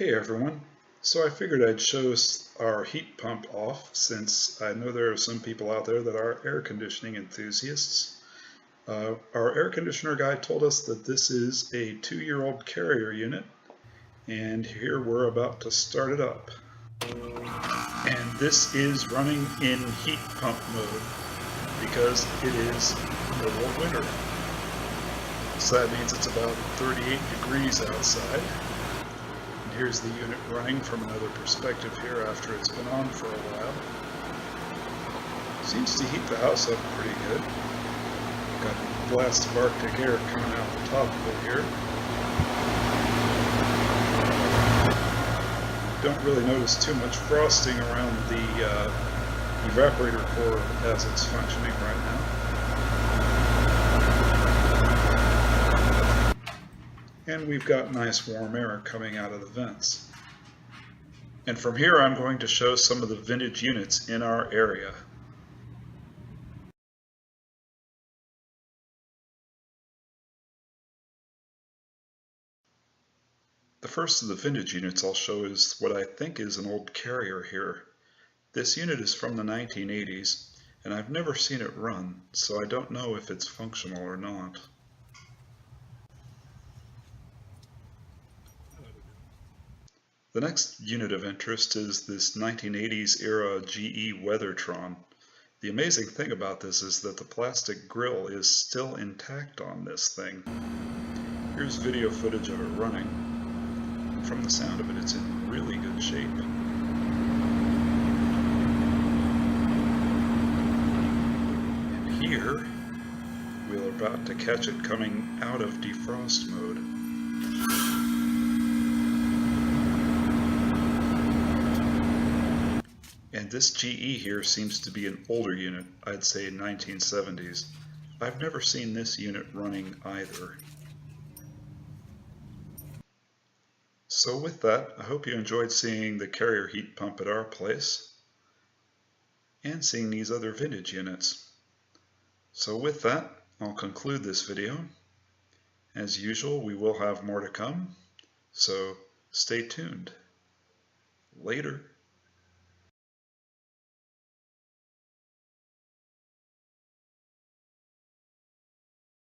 Hey everyone, so I figured I'd show our heat pump off since I know there are some people out there that are air conditioning enthusiasts. Our air conditioner guy told us that this is a 2-year-old Carrier unit, and here we're about to start it up. And this is running in heat pump mode because it is middle of winter. So that means it's about 38 degrees outside. Here's the unit running from another perspective here after it's been on for a while. Seems to heat the house up pretty good. Got a blast of Arctic air coming out the top of it here. Don't really notice too much frosting around the evaporator core as it's functioning right now. And we've got nice warm air coming out of the vents. And from here I'm going to show some of the vintage units in our area. The first of the vintage units I'll show is what I think is an old Carrier here. This unit is from the 1980s, and I've never seen it run, so I don't know if it's functional or not. The next unit of interest is this 1980s era GE WeatherTron. The amazing thing about this is that the plastic grill is still intact on this thing. Here's video footage of it running. From the sound of it, it's in really good shape. And here, we're about to catch it coming out of defrost mode. And this GE here seems to be an older unit, I'd say 1970s. I've never seen this unit running either. So with that, I hope you enjoyed seeing the Carrier heat pump at our place and seeing these other vintage units. So with that, I'll conclude this video. As usual, we will have more to come, so stay tuned. Later.